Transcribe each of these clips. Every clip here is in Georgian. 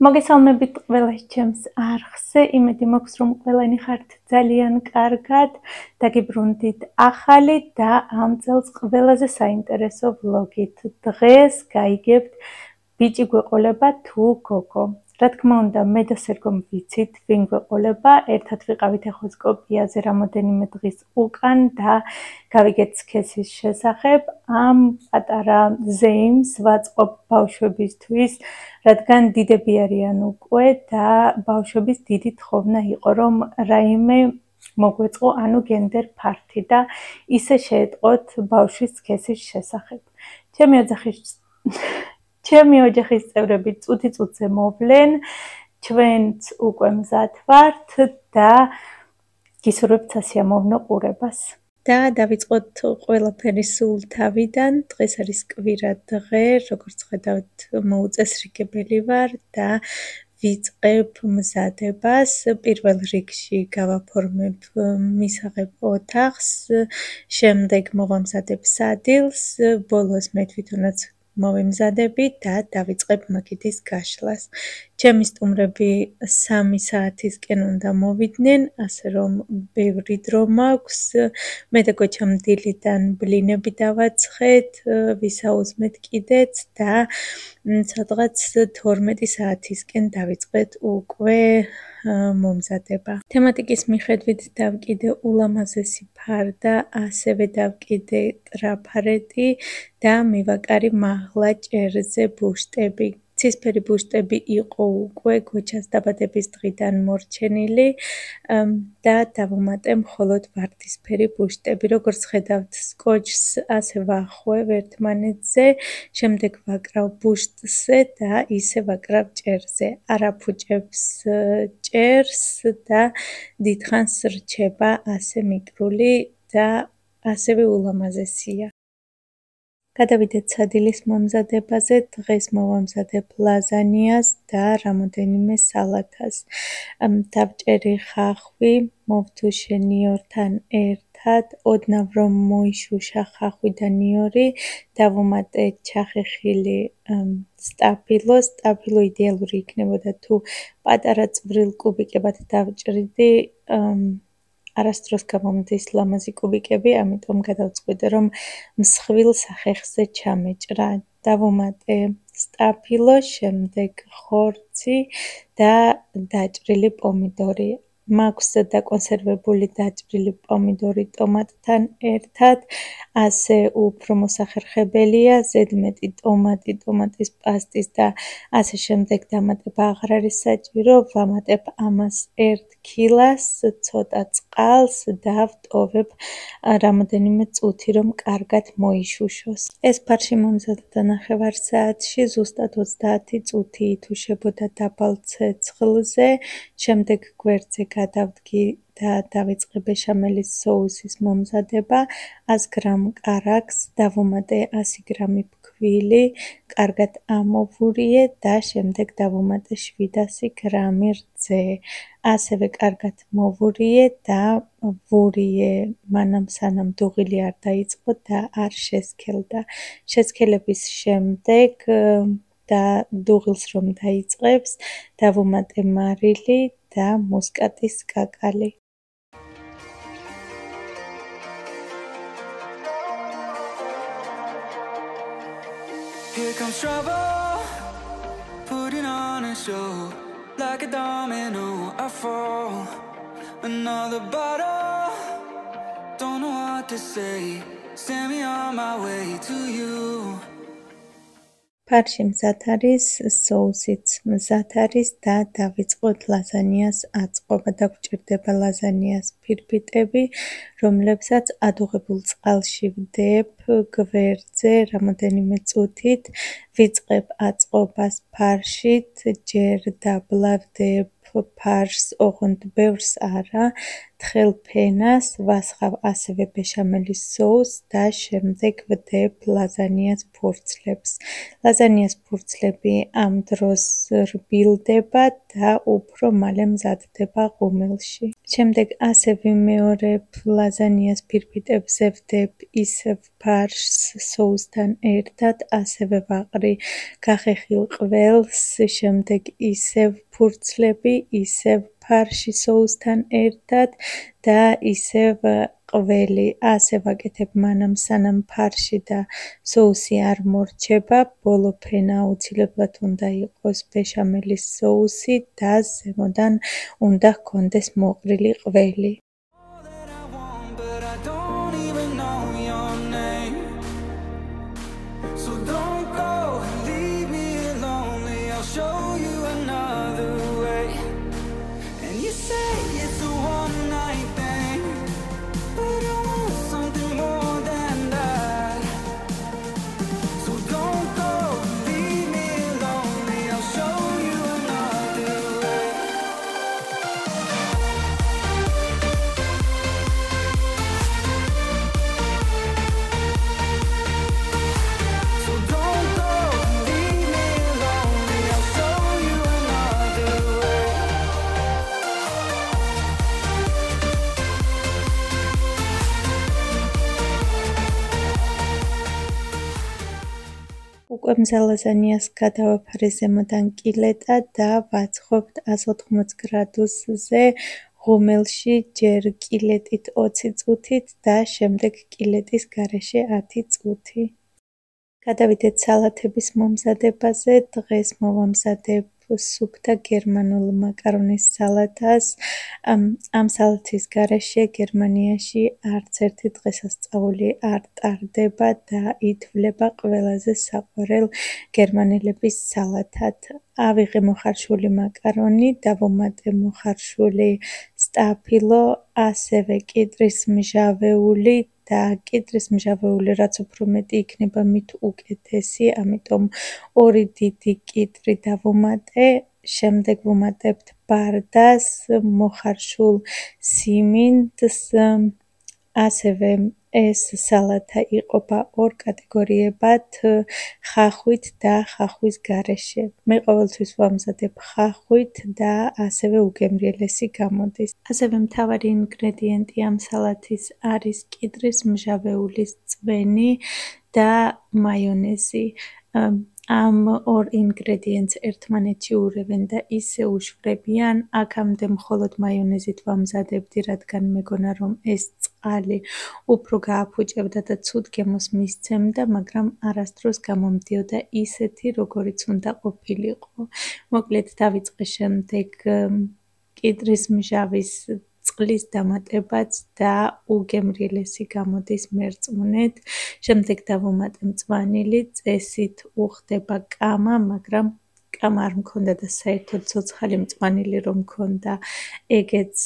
მოგესალმებით ყველას ჩემს არხზე, იმედი მაქვს, რომ ყველანი ხართ ძალიან კარგად, დაგიბრუნდით ახალი და ამ წელს ყველაზე საინტერესო ვლოგით. დღეს გაიგებთ ბიჭი გვეყოლება თუ გოგო. რა თქმა უნდა, მე და სერგომ ვიცით, ვინ გვეყოლება, ერთად ვიყავით ეხოსკოპიაზე რამოდენიმე დღის უკან და გავიგეთ სქესის შესახებ. ამ პატარა ზეიმს ვაწყობ ბავშვებისთვის, რადგან დიდები არიან უკვე და ბავშვების დიდი თხოვნა იყო, რომ რაიმე მოგვეწყო, ანუ გენდერ ფართი და ისე შეეტყოთ ბავშვის სქესის შესახებ. ჩემი ოჯახის წევრები წუთი-წუთზე მოვლენ, ჩვენც უკვე მზად ვართ და გისურვებთ სასიამოვნო ყურებას. და დავიწყოთ ყველაფერი სულ თავიდან. დღეს არის კვირა დღე, როგორც ხედავთ, მოუწესრიგებელი ვარ და ვიწყებ მზადებას. პირველ რიგში გავაფორმებ მისაღებ ოთახს, შემდეგ მოვამზადებ სადილს, ბოლოს მე თვითონაც მოვიმზადები და დავიწყებ მაკეთის გაშლას. ჩემი სტუმრები 3 საათისკენ უნდა მოვიდნენ, ასე რომ ბევრი დრო მაქვს. მე და გოჩამ დილიდან ბლინები დავაცხეთ, ვისაუზმეთ კიდეც და სადღაც 12 საათისკენ დავიწყეთ უკვე მომზადება. თემატიკის მიხედვით დავკიდე ულამაზესი ფარდა, ასევე დავკიდე ტრაფარეტი და მივაკარი მაღლა ჭერზე ბუშტები. ცისფერი ბუშტები იყო უკვე გოჩას დაბადების დღიდან მორჩენილი და დავუმატე მხოლოდ ვარდისფერი ბუშტები. როგორც ხედავთ, სკოჩს ასე ვახვევ ერთმანეთზე, შემდეგ ვაკრავ ბუშტზე და ისე ვაკრავ ჭერზე. არ აფუჭებს ჭერს და დიდხანს რჩება ასე მიკრული და ასევე ულამაზესია. გადავიდეთ სადილის მომზადებაზე. დღეს მოვამზადებ ლაზანიას და რამოდენიმე სალათას. დავჭერი ხახვი, მოვთუშე ნიორთან ერთად, ოდნავ რომ მოიშუშა ხახვი და ნიორი, დავუმატე ჩახეხილი სტაფილო. სტაფილო იდეალური იქნებოდა თუ პატარა წვრილ კუბიკებად დავჭრიდი, არასდროს გამომდის ლამაზი კუბიკები, ამიტომ გადავწყვიტე, რომ მსხვილ სახეხზე ჩამეჭრა. დავუმატე სტაფილო, შემდეგ ხორცი და დაჭრილი პომიდორი. მაქვს დაკონსერვებული დაჭრილი პომიდორი ტომატთან ერთად, ასე უფრო მოსახერხებელია, ზედმეტი ტომატი, ტომატის პასტის და ასე შემდეგ დამატება აღარ არის საჭირო. ვამატებ ამას 1 კილას, ცოტა წყალს და ვტოვებ რამოდენიმე წუთი, რომ კარგად მოიშუშოს. ეს ფარში მომზადდა 9 საათში, ზუსტად 30 წუთი ითუშებოდა დაბალ ცეცხლზე. შემდეგ გვერდზე გადავდგი და დავიწყე ბეშამელის соуსის მომზადება. 100 გრამ კარაქს, დავუმატე 100 გრამი ფქვილი, კარგად ამოვურიე და შემდეგ დავუმატე 700 გრამი რძე. ასევე კარგად მოვურიე და ვურიე მანამ სანამ დუღილი არ დაიწყო და არ შესქელდა. შესქელების შემდეგ და დუღილს რომ დაიწყებს, დავუმატე მარილი და მუსკატის კაკალი. Here comes trouble, putting on a show, like a domino, I fall. Another bottle, don't know what to say, send me on my way to you. ფარში მზად არის, соусიც მზად არის და დავიწყოთ ლაზანიას აწყობა. დაგვჭირდება ლაზანიას ფირფიტები, რომლებსაც ადუღებულ წყალში ვდებ გვერდზე რამოდენიმე წუთით. ვიწყებ აწყობას ფარშით, ჯერ დაბლა ვდებ ფარშს, ოღონდ ბევრს არა თხელ ფენას, ვასხავ ასევე ბეშამელის соуს და შემდეგ ვდებ ლაზანიას ფურცლებს. ლაზანიას ფურცლები ამ დროს რბილდება და უფრო მალე მზადდება ღუმელში. შემდეგ ასე ვიმეორებ ლაზანიას ფირფიტებზე ვდებ ისევ ფარშს соусთან ერთად, ასევე ვაყრი გახეხილ ყველს, შემდეგ ისევ ფურცლები, ისევ ფარში соусთან ერთად და ისევ ყველი. ასე ვაკეთებ მანამ სანამ ფარში და соуსი არ მორჩება. ბოლო ფენა აუცილებლად უნდა იყოს ბეშამელის соуსი და ზემოდან უნდა ჰქონდეს მოყრილი ყველი. All that I want, but I don't even know your name. So don't go, leave me lonely. I'll show you another way. And you say it's a one night thing, but I want something more than that. So don't go, leave me lonely. I'll show you another way. So don't go, leave me lonely. I'll show you another way. უკვე მზალაზანიას გადავაფარე ზემოდან კილეტა და ვაცხობთ 180 გრადუსზე ღუმელში ჯერ კილეტით 20 წუთით და შემდეგ კილეტის გარეშე 10 წუთი. გადავიდეთ სალათების მომზადებაზე. დღეს მოვამზადებ სუფთა გერმანულ მაკარონის სალათას. ამ სალათის გარეშე გერმანიაში არც ერთი დღესასწაული არ ტარდება და ითვლება ყველაზე საყვარელ გერმანელების სალათად. ავიღე მოხარშული მაკარონი, დავუმატე მოხარშული სტაფილო, ასევე კიდრის მჟავეული და კიდრის მჟავეული რაც უფრო მეტი იქნება, მით უკეთესი, ამიტომ 2 დიდი კიდრი დავუმატე. შემდეგ ვუმატებთ ბარდას, მოხარშულ სიმინდს. ასევე ეს სალათა იყოფა 2 კატეგორიებად, ხახვით და ხახვის გარეშე. მე ყოველთვის ვამზადებ ხახვით და ასევე უგემრიელესი გამოდის. ასევე მთავარი ინგრედიენტი ამ სალათის არის კიდრის მჟავეულის წვენი და მაიონეზი. ამ 2 ინგრედიენტს ერთმანეთში ურევენ და ისე უშვრებიან. აქამდე მხოლოდ მაიონეზით ვამზადებდი, რადგან მეგონა რომ ეს წყალი უფრო გააფუჭებდა და ცუდ გემოს მისცემდა, მაგრამ არასდროს გამომდიოდა ისეთი, როგორიც უნდა ყოფილიყო. მოკლედ დავიწყე შემდეგ კიდრის მჟავის წყლის დამატებაც და უგემრიელესი გამოდის მერწმუნეთ. შემდეგ დავუმატე მწვანილი, წესით უხდება კამა, მაგრამ კამა არ მქონდა და საერთოდ ცოცხალი მწვანილი რომ მქონდა, ეგეც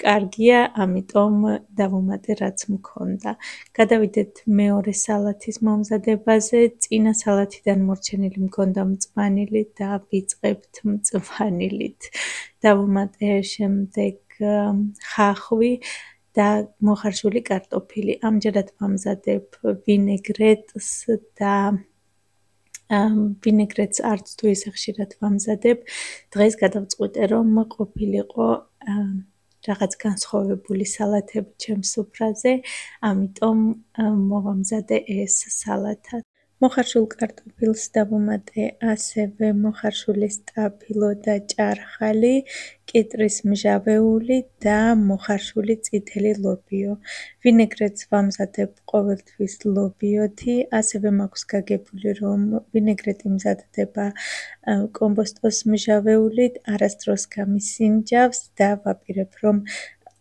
კარგია, ამიტომ დავუმატე რაც მქონდა. გადავიდეთ მეორე სალათის მომზადებაზე. წინა სალათიდან მორჩენილი მქონდა მწვანილი და ვიწყებთ მწვანილით. დავუმატე შემდეგ ხახვი და მოხარშული კარტოფილი. ამჯერად ვამზადებ ვინეგრეტს და ვინეგრეტს არც თუ ისე ხშირად ვამზადებ. დღეს გადავწყვიტე რომ ყოფილიყო რაღაც განსხვავებული სალათები ჩემს სუფრაზე, ამიტომ მოვამზადე ეს სალათა. მოხარშულ კარტოფილს დავუმატე ასევე მოხარშული სტაფილო და ჭარხალი, კიდრის მჟავეული და მოხარშული წითელი ლობიო. ვინეგრეტს ვამზადებ ყოველთვის ლობიოთი, ასევე მაქვს გაგებული რომ ვინეგრეტი მზადდება კომბოსტოს მჟავეულით, არასდროს გამისინჯავს და ვაპირებ რომ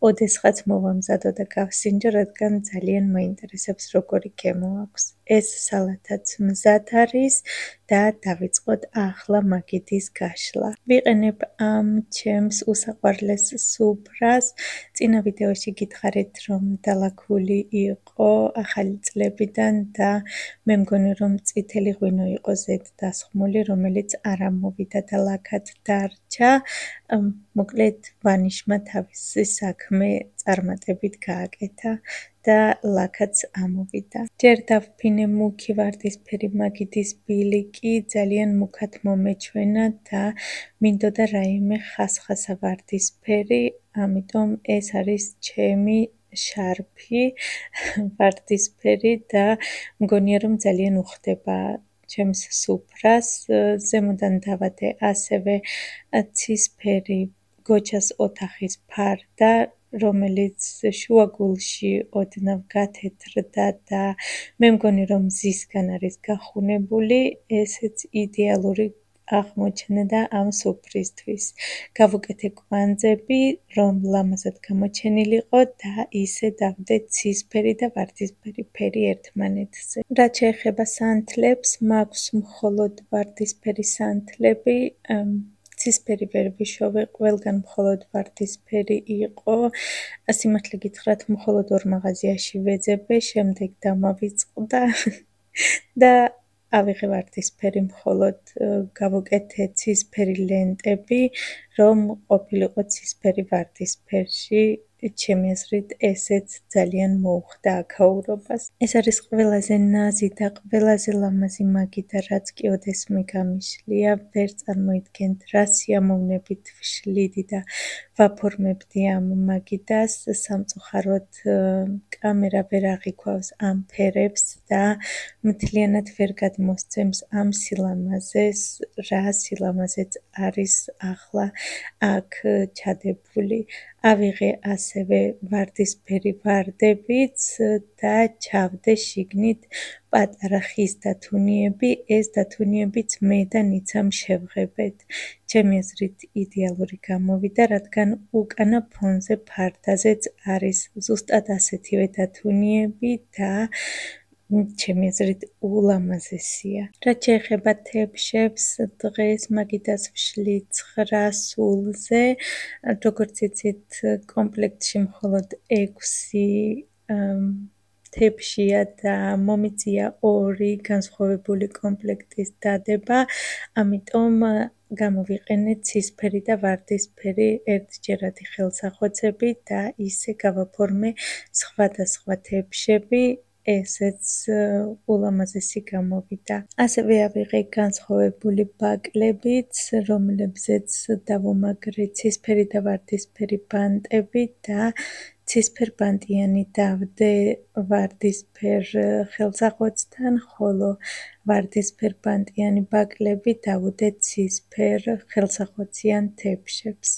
ოდესღაც მოვამზადო და გავსინჯო, რადგან ძალიან მაინტერესებს როგორი გემო აქვს. ეს სალათაც მზად არის და დავიწყოთ ახლა მაგიდის გაშლა. ვიყენებ ამ ჩემს უსაყვარლეს სუფრას. წინა ვიდეოში გითხარით, რომ დალაქული იყო ახალი წლებიდან და მე მგონი, რომ წითელი ღვინო იყო ზედ დასხმული, რომელიც არ ამოვიდა და ლაქად დარჩა. მოკლედ ვანიშმა თავისი საქმე წარმატებით გააკეთა და ლაქაც ამოვიდა. ჯერ დავფინე მუქი ვარდისფერი მაგიდის ბილიკი, ძალიან მუქად მომეჩვენა და მინდოდა რაიმე ხასხასა ვარდისფერი, ამიტომ ეს არის ჩემი შარფი ვარდისფერი და მგონია, რომ ძალიან უხდება ჩემს სუფრას. ზემოდან დავადე ასევე ცისფერი გოჩას ოთახის ფარდა, რომელიც შუაგულში ოდნავ გათეთრდა და მე მგონი, რომ მზისგან არის გახუნებული, ესეც იდეალური აღმოჩნდა ამ სუფრისთვის. გავუკეთე კვანძები, რომ ლამაზად გამოჩენილიყო და ისე დავდე ცისფერი და ვარდისფერი ფერი ერთმანეთზე. რაც შეეხება სანთლებს, მაქვს მხოლოდ ვარდისფერი სანთლები, ცისფერი ვერ ვიშოვე, ყველგან მხოლოდ ვარდისფერი იყო. სიმართლე გითხრათ, მხოლოდ 2 მაღაზიაში ვეძებე, შემდეგ დამავიწყდა და ავიღე ვარდისფერი მხოლოდ გავუკეთე ცისფერი ლენტები, რომ ყოფილიყო ცისფერი ვარდისფერში. ჩემი აზრით ესეც ძალიან მოუხდა აქაურობას. ეს არის ყველაზე ნაზი და ყველაზე ლამაზი მაგიდა, რაც კი ოდესმე გამიშლია. ვერ წარმოიდგენთ, რა სიამოვნებით ვშლიდი და ვაფორმებდი ამ მაგიდას. სამწუხაროდ კამერა ვერ აღიქვავს ამ ფერებს და მთლიანად ვერ გადმოსცემს ამ სილამაზეს, რა სილამაზეც არის ახლა აქ ჩადებული. ავიღე ასევე ვარდისფერი ვარდებიც და ჩავდე შიგნით პატარა ხის დათუნიები. ეს დათუნიებიც მე და ნიცამ შევღებეთ. ჩემი აზრით იდეალური გამოვიდა, რადგან უკანა ფონზე ფარდაზეც არის ზუსტად ასეთივე დათუნიები და ჩემი აზრით ულამაზესია. რაც შეეხება თებშებს, დღეს მაგიდას ვშლი 9 სულზე. როგორც იცით, კომპლექტში მხოლოდ 6 თებშია და მომიწია 2 განსხვავებული კომპლექტის დადება, ამიტომ გამოვიყენე ცისფერი და ვარდისფერი ერთჯერადი ხელსახვეცები და ისე გავაფორმე სხვადასხვა თებშები. ესეც ულამაზესი გამოვიდა. ასევე ავიღე განსხვავებული ბაკლებიც, რომლებზეც დავუმაგრე ცისფერი და ვარდისფერი ბანტები და ცისფერბანტიანი დავდე ვარდისფერ ხელსახვეცთან, ხოლო ვარდისფერბანტიანი ბაკლები დავუდე ცისფერ ხელსახვეციან თებშებს.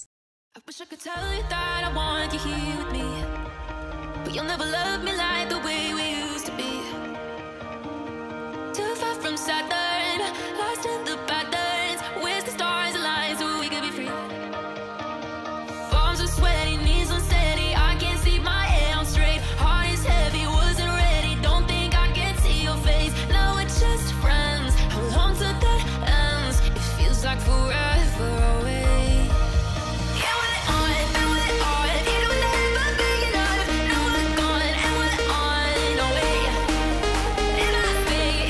I wish I could tell you that I want you here with me, but you'll never love me like the way we used to be. Too far from Saturn, lost in the patterns. Where's the stars align so we could be free? Palms are sweaty, knees unsteady. I can't see my head on straight. Heart is heavy, wasn't ready. Don't think I can see your face. Now we're just friends. How long till that ends? It feels like forever away.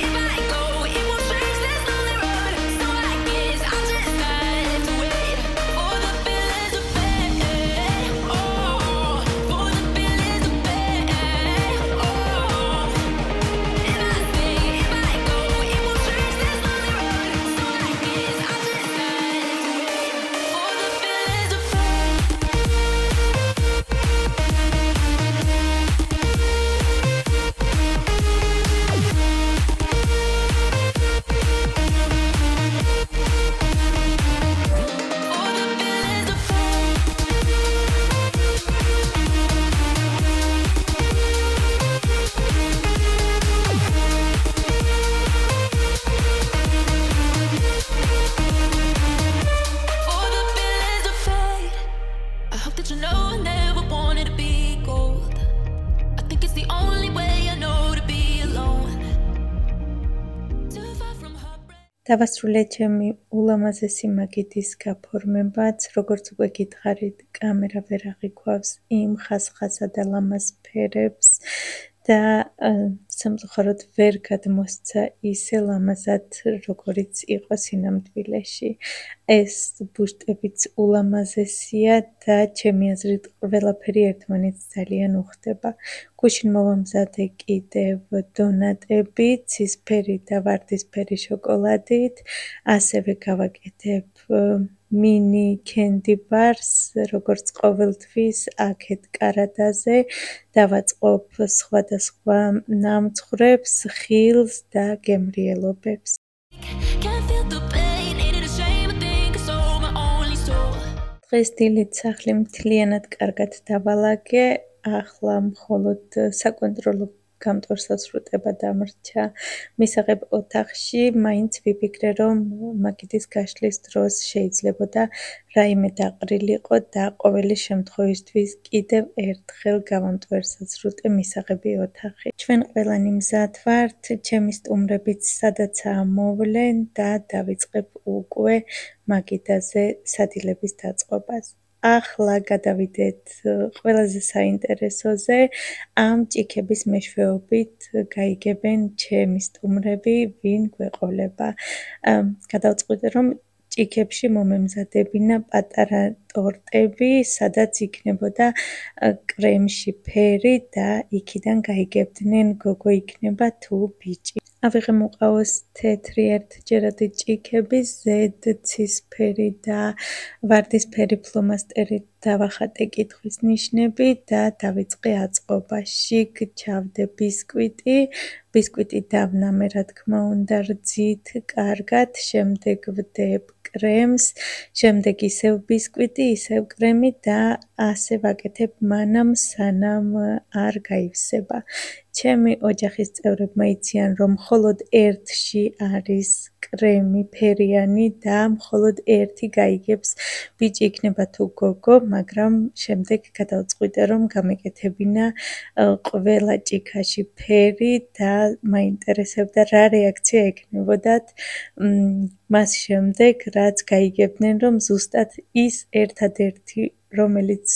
If I go, it won't დავასრულე ჩემი ულამაზესი მაგიდის გაფორმებაც, როგორც უკვე გითხარით, კამერა ვერ აღიქვავს იმ ხასხასა და ლამაზ ფერებს და სამწუხაროდ ვერ გადმოსცა ისე ლამაზად, როგორიც იყო სინამდვილეში. ეს ბუშტებიც ულამაზესია და ჩემი აზრით ყველაფერი ერთმანეთს ძალიან უხდება. გუშინ მოვამზადე კიდევ დონატები, ცისფერი და ვარდისფერი შოკოლადით, ასევე გავაკეთებ მინი კენდი ბარს, როგორც ყოველთვის აქეთ კარადაზე, დავაწყობ სხვადასხვა ნამცხრებს, ხილს და გემრიელობებს. დღეს დილით სახლი მთლიანად კარგად დავალაგე, ახლა მხოლოდ საკონტროლო გამტვერსა სრუტება დამრჩა მისაღებ ოთახში, მაინც ვიფიქრე, რომ მაგიდის გაშლის დროს შეიძლებოდა რაიმე დაყრილიყო და ყოველი შემთხვევისთვის კიდევ ერთხელ გავამტვერსა სრუტე მისაღები ოთახი. ჩვენ ყველანი მზად ვართ, ჩემი სტუმრებიც სადაცაა მოვლენ და დავიწყებ უკვე მაგიდაზე სადილების დაწყობას. ახლა გადავიდეთ ყველაზე საინტერესოზე, ამ ჭიქების მეშვეობით გაიგებენ ჩემი სტუმრები, ვინ გვეყოლება. გადავწყვიტე, რომ ჭიქებში მომემზადებინა პატარა ტორტები, სადაც იქნებოდა კრემში ფერი და იქიდან გაიგებდნენ გოგო იქნება თუ ბიჭი. ავიღე მოყავოს თეთრი ერთჯერადი ჭიქები, ზედ ცისფერი და ვარდისფერი ფლომასტერით დავახატე კითხვის ნიშნები და დავიწყე აწყობა. შიგ ჩავდე ბისკვიტი, ბისკვიტი დავნამე, რა თქმა უნდა, რძით კარგად, შემდეგ ვდებ კრემს, შემდეგ ისევ ბისკვიტი, ისევ კრემი და ასე ვაკეთებ მანამ, სანამ არ გაივსება. ჩემი ოჯახის წევრებმა იციან, რომ მხოლოდ ერთში არის კრემი ფერიანი და მხოლოდ ერთი გაიგებს ბიჭი იქნება თუ გოგო, მაგრამ შემდეგ გადავწყვიტე, რომ გამეკეთებინა ყველა ჭიქაში ფერი და მაინტერესებდა რა რეაქცია ექნებოდათ მას შემდეგ, რაც გაიგებდნენ, რომ ზუსტად ის ერთადერთი, რომელიც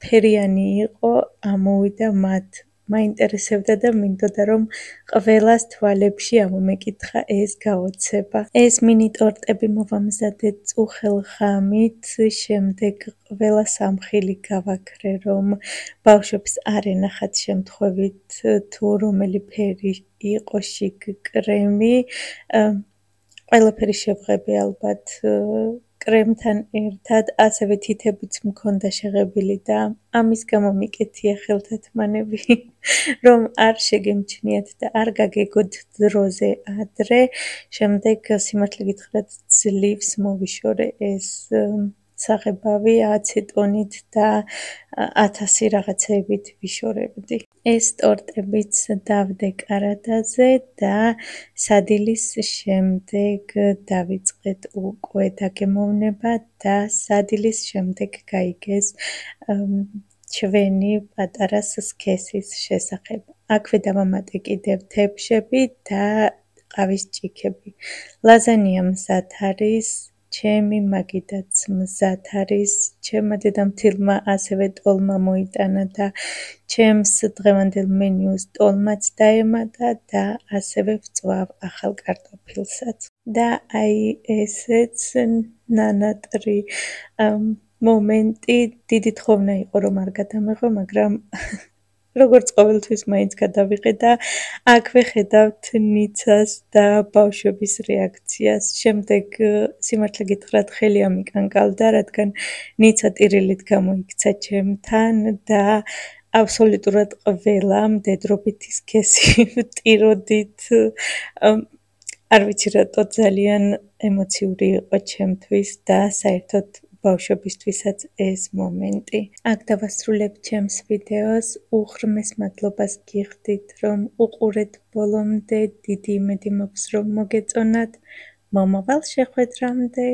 ფერიანი იყო, ამოვიდა მათ. მაინტერესებდა და მინდოდა, რომ ყველას თვალებში ამომეკითხა ეს გაოცება. ეს მინი ტორტები მოვამზადე წუხელ ღამით, შემდეგ ყველა სამხილი გავაქრე, რომ ბავშვებს არ ენახათ შემთხვევით თუ რომელი ფერი იყო შიგ კრემი. ყველაფერი შევღები ალბათ კრემთან ერთად, ასევე თითებიც მქონდა შეღებილი და ამის გამო მიკეთია ხელთათმანები, რომ არ შეგემჩნიათ და არ გაგეგოთ დროზე ადრე. შემდეგ სიმართლე გითხრათ, ძლივს მოვიშორე ეს საღებავი აცეტონით და 1000 რაღაცეებით ვიშორებდი. ეს ტორტებიც დავდე კარადაზე და სადილის შემდეგ დავიწყეთ უკვე დაგემოვნება და სადილის შემდეგ გაიგეს ჩვენი პატარა სქესის შესახებ. აქვე დავამატე კიდევ თებშები და ყავის ჭიქები. ლაზანია მზად არის, ჩემი მაგიდაც მზად არის, ჩემმა დედამთილმა ასევე ტოლმა მოიტანა და ჩემს დღევანდელ მენიუს ტოლმაც დაემატა და ასევე ვწვავ ახალ კარტოფილსაც. და აი ესეც ნანატრი მომენტი, დიდი თხოვნა იყო, რომ არ გადამეღო, მაგრამ როგორც ყოველთვის მაინც გადავიღე და აქვე ხედავთ ნიცას და ბავშვების რეაქციას. შემდეგ სიმართლე გითხრათ, ხელი ამიკანკალდა, რადგან ნიცა ტირილით გამოიქცა ჩემთან და აბსოლუტურად ყველა მდედრობითი სქესი ვტიროდით. არ ვიცი რატო ძალიან ემოციური იყო ჩემთვის და საერთოდ ბავშვებისთვისაც ეს მომენტი. აქ დავასრულებ ჩემს ვიდეოს, უღრმეს მადლობას გიხდით, რომ უყურეთ ბოლომდე, დიდი იმედი მაქვს, რომ მოგეწონათ. მომავალ შეხვედრამდე.